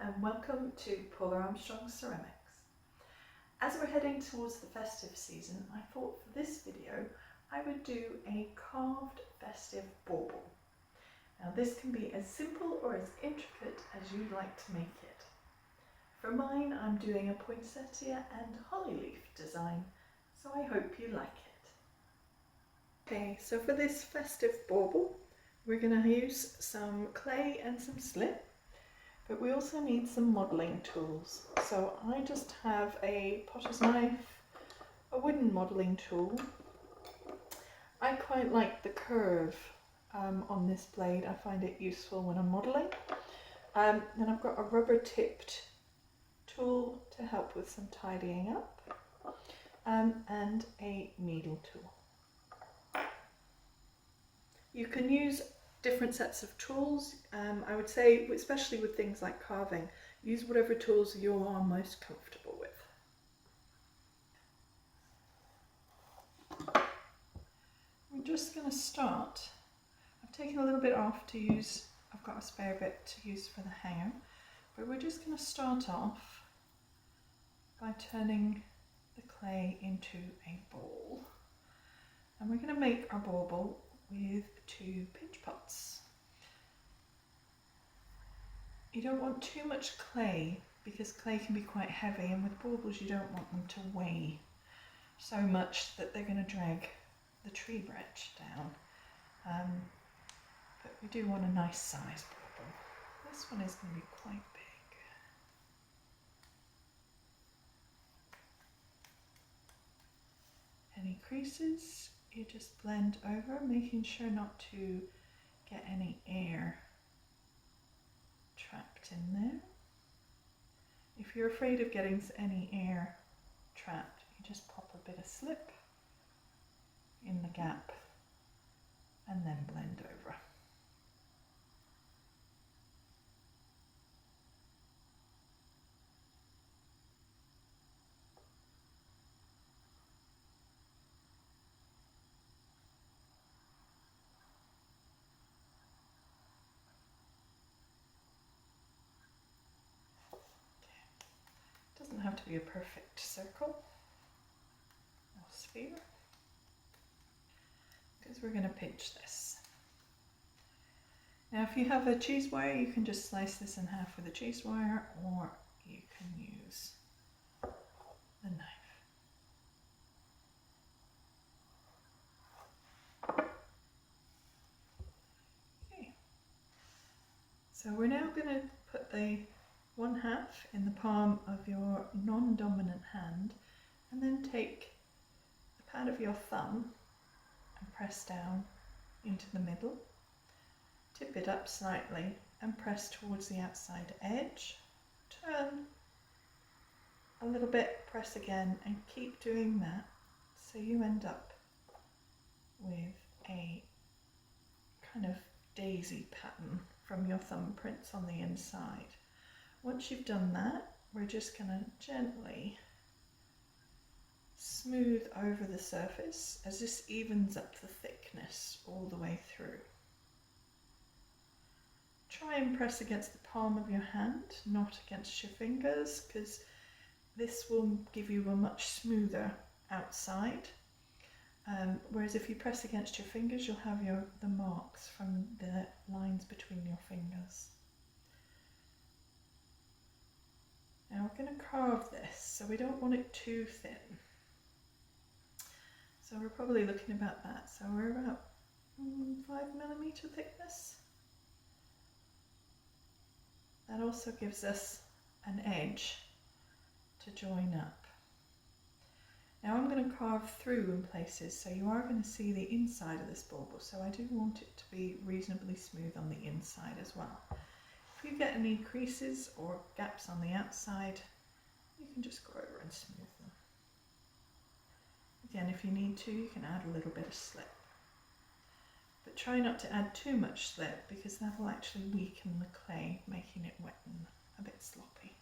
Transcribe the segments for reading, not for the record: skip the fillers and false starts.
and welcome to Paula Armstrong Ceramics. As we're heading towards the festive season, I thought for this video I would do a carved festive bauble. Now this can be as simple or as intricate as you'd like to make it. For mine I'm doing a poinsettia and holly leaf design, so I hope you like it. Okay, so for this festive bauble we're going to use some clay and some slip. But we also need some modelling tools. So I just have a potter's knife, a wooden modelling tool. I quite like the curve on this blade. I find it useful when I'm modelling. Then I've got a rubber tipped tool to help with some tidying up, and a needle tool. You can use different sets of tools. I would say, especially with things like carving, use whatever tools you are most comfortable with. I'm just going to start. I've taken a little bit off to use, I've got a spare bit to use for the hanger, but we're just going to start off by turning the clay into a ball. And we're going to make our bauble with 2 pinch pots. You don't want too much clay because clay can be quite heavy, and with baubles you don't want them to weigh so much that they're going to drag the tree branch down. But we do want a nice size bauble. This one is going to be quite big. Any creases you just blend over, making sure not to get any air trapped in there. If you're afraid of getting any air trapped, you just pop a bit of slip in the gap and then blend over. Doesn't have to be a perfect circle or sphere, because we're going to pinch this. Now if you have a cheese wire, you can just slice this in half with a cheese wire, or you can use the knife. Okay, so we're now going to put the 1/2 in the palm of your non-dominant hand, and then take the pad of your thumb and press down into the middle, tip it up slightly and press towards the outside edge, turn a little bit, press again, and keep doing that so you end up with a kind of daisy pattern from your thumbprints on the inside. Once you've done that, we're just going to gently smooth over the surface as this evens up the thickness all the way through. Try and press against the palm of your hand, not against your fingers, because this will give you a much smoother outside. Whereas if you press against your fingers, you'll have the marks from the lines between your fingers. Now we're going to carve this, so we don't want it too thin. So we're probably looking about that. So we're about 5mm thickness. That also gives us an edge to join up. Now I'm going to carve through in places, so you are going to see the inside of this bauble. So I do want it to be reasonably smooth on the inside as well. If you get any creases or gaps on the outside, you can just go over and smooth them. Again, if you need to, you can add a little bit of slip. But try not to add too much slip, because that will actually weaken the clay, making it wet and a bit sloppy.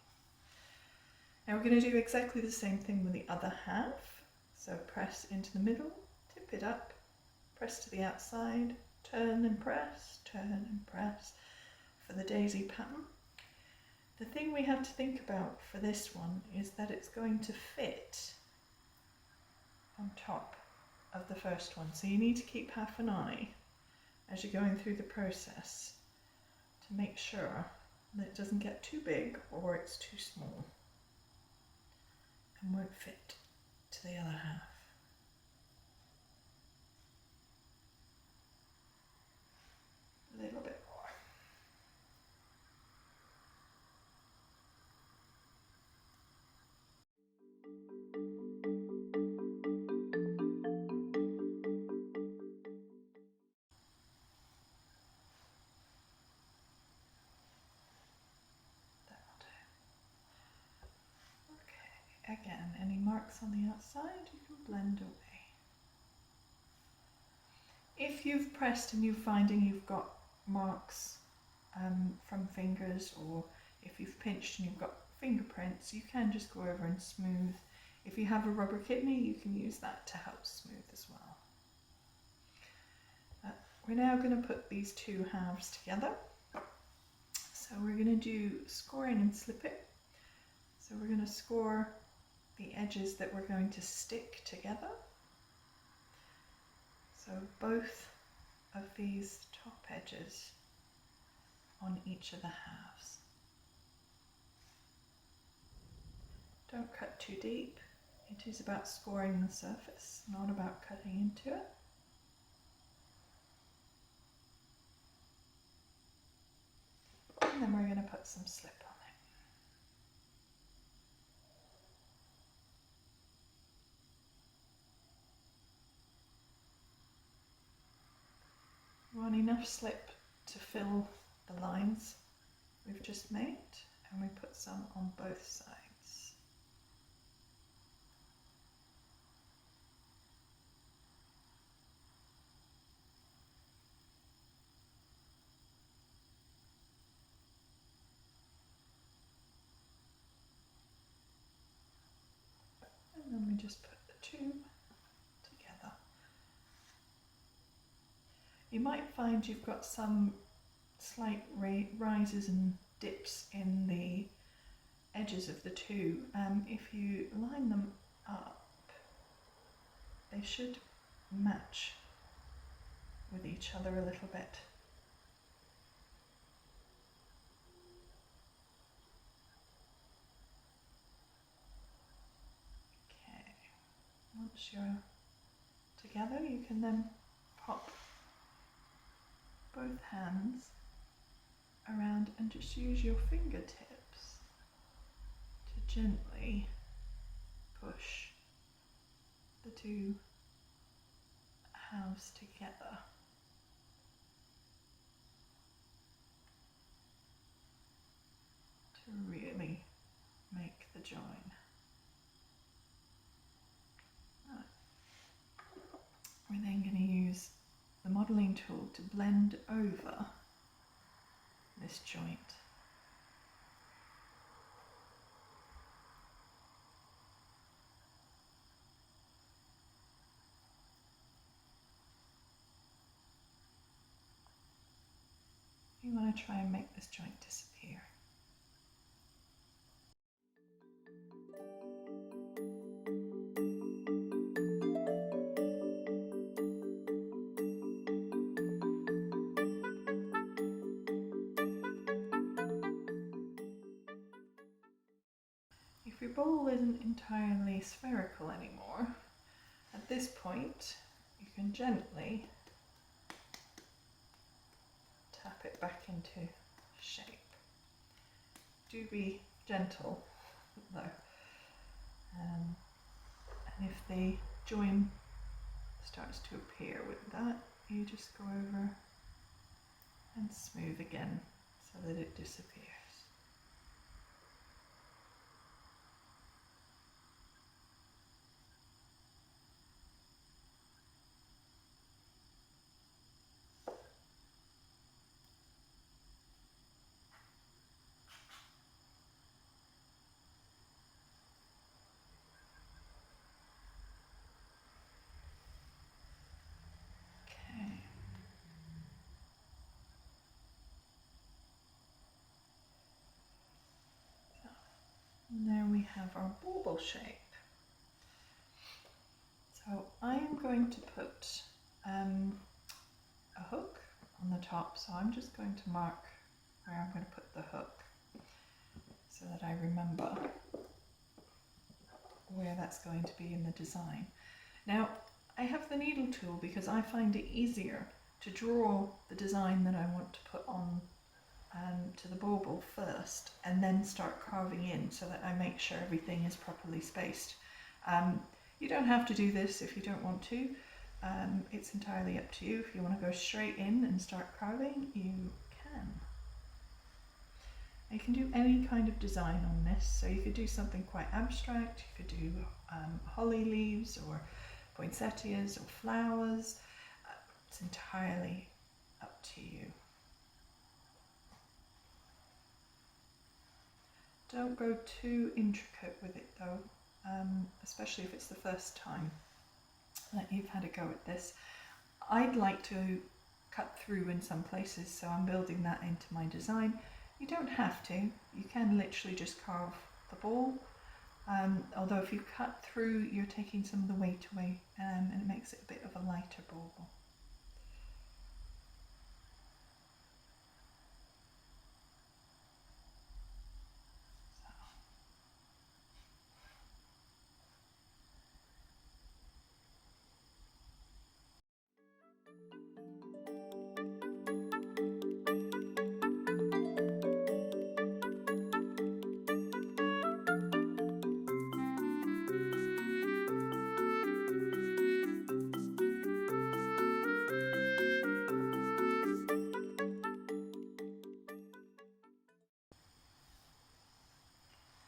Now we're going to do exactly the same thing with the other half. So press into the middle, tip it up, press to the outside, turn and press, for the daisy pattern. The thing we have to think about for this one is that it's going to fit on top of the first one. So you need to keep half an eye as you're going through the process to make sure that it doesn't get too big or it's too small and won't fit to the other half. A little bit more. Again, any marks on the outside you can blend away. If you've pressed and you're finding you've got marks from fingers, or if you've pinched and you've got fingerprints, you can just go over and smooth. If you have a rubber kidney, you can use that to help smooth as well. We're now going to put these two halves together. So we're going to do scoring and slipping. So we're going to score the edges that we're going to stick together. So both of these top edges on each of the halves. Don't cut too deep. It is about scoring the surface, not about cutting into it. And then we're going to put some slip on it. You want enough slip to fill the lines we've just made, and we put some on both sides. And then we just put the two together. You might find you've got some slight rises and dips in the edges of the two. If you line them up, they should match with each other a little bit. Okay, once you're together, you can then pop both hands around and just use your fingertips to gently push the two halves together. To really make the join. Right. We're then going to use the modelling tool to blend over this joint. You want to try and make this joint disappear. If your bowl isn't entirely spherical anymore, at this point you can gently tap it back into shape. Do be gentle though, and if the join starts to appear with that, you just go over and smooth again so that it disappears. And there we have our bauble shape. So I am going to put a hook on the top, so I'm just going to mark where I'm going to put the hook so that I remember where that's going to be in the design. Now I have the needle tool because I find it easier to draw the design that I want to put on to the bauble first and then start carving in so that I make sure everything is properly spaced. You don't have to do this if you don't want to. It's entirely up to you. If you want to go straight in and start carving, you can. You can do any kind of design on this, so you could do something quite abstract, you could do holly leaves or poinsettias or flowers. It's entirely up to you. Don't go too intricate with it though, especially if it's the first time that you've had a go at this. I'd like to cut through in some places, so I'm building that into my design. You don't have to, you can literally just carve the ball, although if you cut through you're taking some of the weight away and it makes it a bit of a lighter bauble.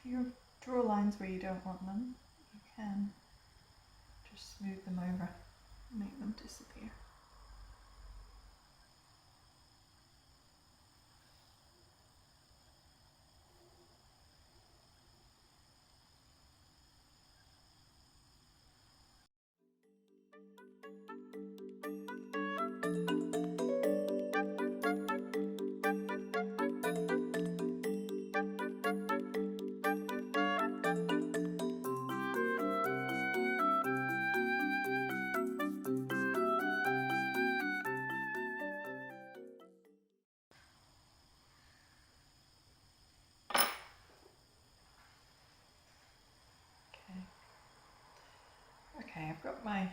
If you draw lines where you don't want them, you can just smooth them over and make them disappear. Okay, I've got my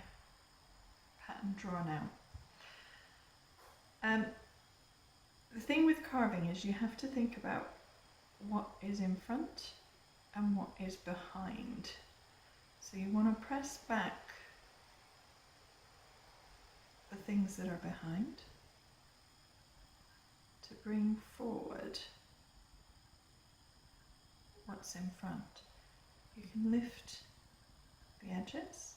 pattern drawn out. The thing with carving is you have to think about what is in front and what is behind. So you want to press back the things that are behind to bring forward what's in front. You can lift the edges .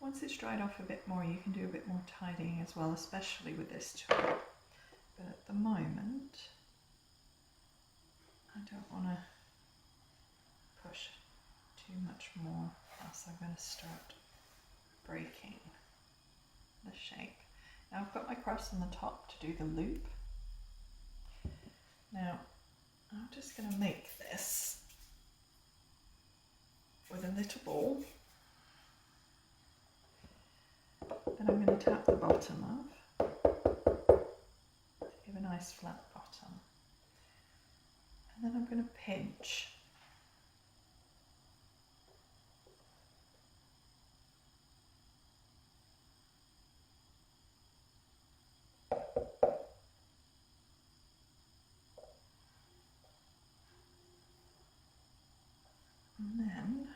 Once it's dried off a bit more, you can do a bit more tidying as well, especially with this tool. But at the moment, I don't want to push too much more, else I'm going to start breaking the shape. Now I've got my cross on the top to do the loop. Now I'm just going to make this with a little ball. Then I'm going to tap the bottom of to give a nice flat bottom. And then I'm going to pinch. And then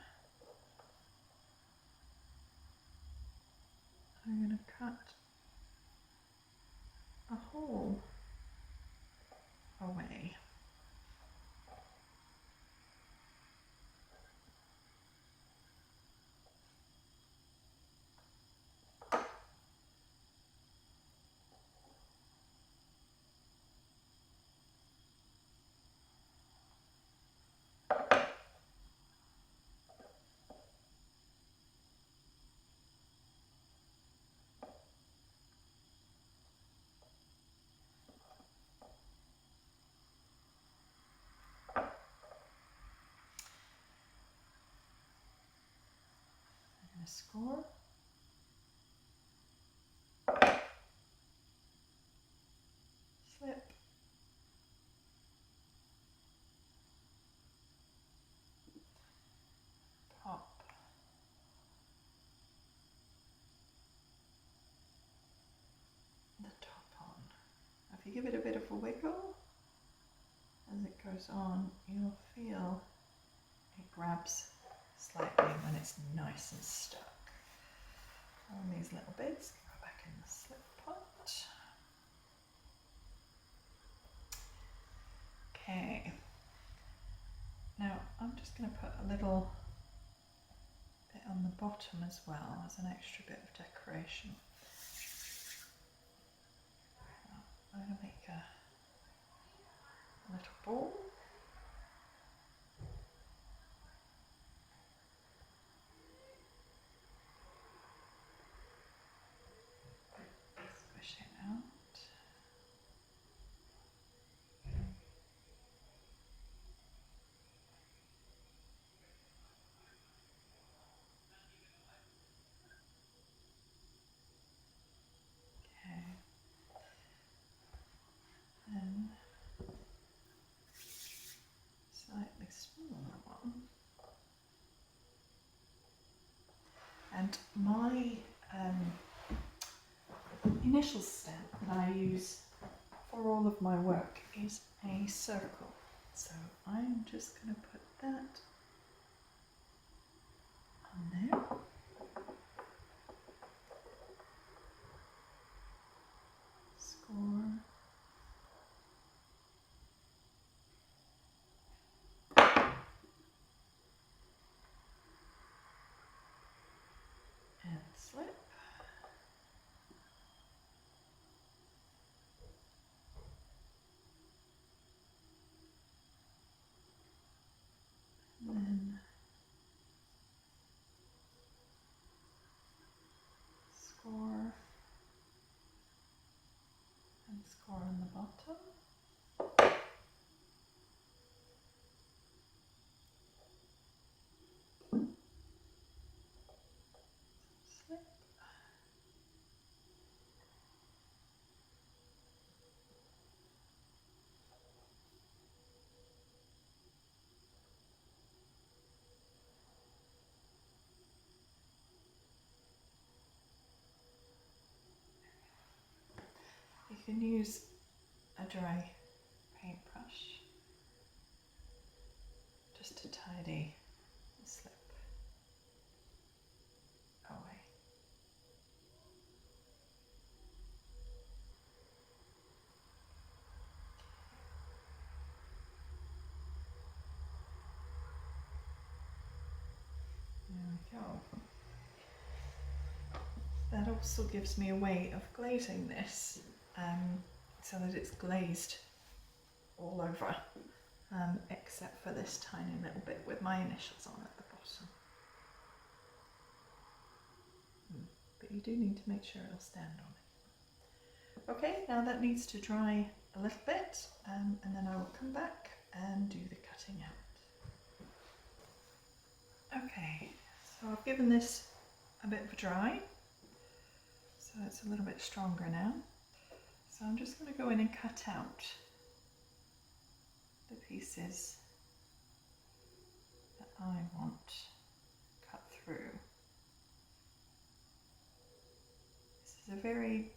I'm going to cut a hole away. Score. Slip. Pop. The top on. If you give it a bit of a wiggle as it goes on, you'll feel it grabs slightly when it's nice and stuck. All these little bits go back in the slip pot. Okay, now I'm just going to put a little bit on the bottom as well as an extra bit of decoration. I'm going to make a little ball. Squish it out. Then slightly smaller one. And my initial step that I use for all of my work is a circle. So I'm just going to put that on there. Score. And slip. And then score. And score on the bottom. Slip. You can use a dry paintbrush just to tidy the slip away. There we go. also gives me a way of glazing this so that it's glazed all over, except for this tiny little bit with my initials on at the bottom. But you do need to make sure it'll stand on it. Okay, now that needs to dry a little bit, and then I will come back and do the cutting out. Okay, so I've given this a bit of a dry, so it's a little bit stronger now. So I'm just going to go in and cut out the pieces that I want cut through. This is a very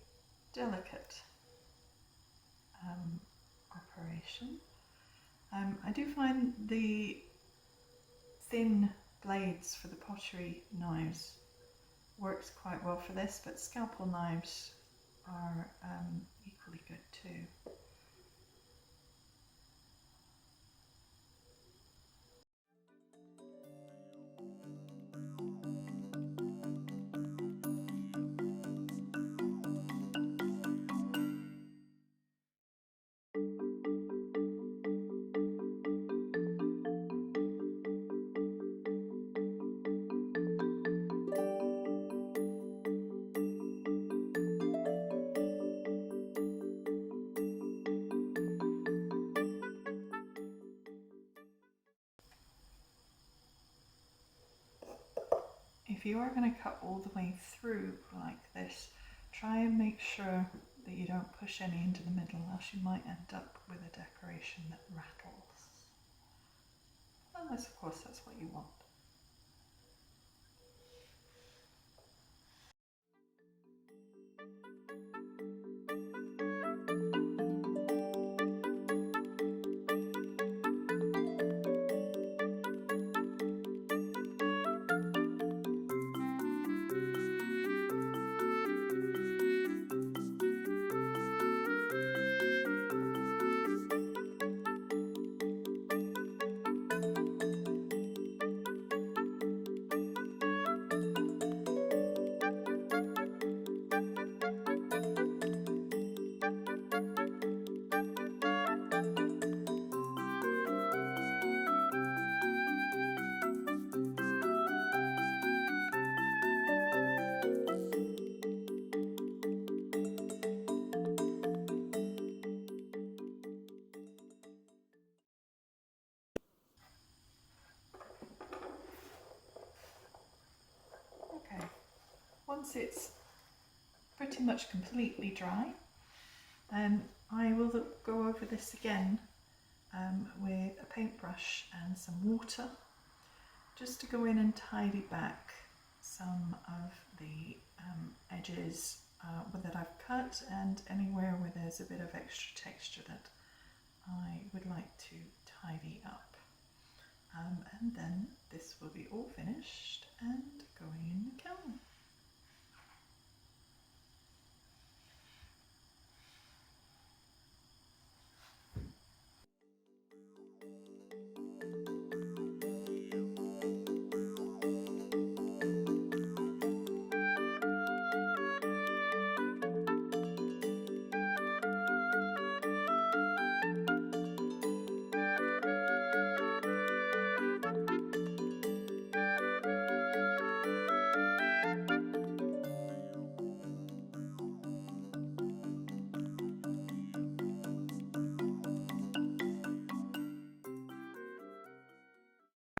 delicate operation. I do find the thin blades for the pottery knives works quite well for this, but scalpel knives are equally good too. If you are going to cut all the way through like this, try and make sure that you don't push any into the middle, else you might end up with a decoration that rattles. Unless, of course, that's what you want. Once it's pretty much completely dry, I will go over this again with a paintbrush and some water, just to go in and tidy back some of the edges that I've cut, and anywhere where there's a bit of extra texture that I would like to tidy up. And then this will be all finished and going in the kiln.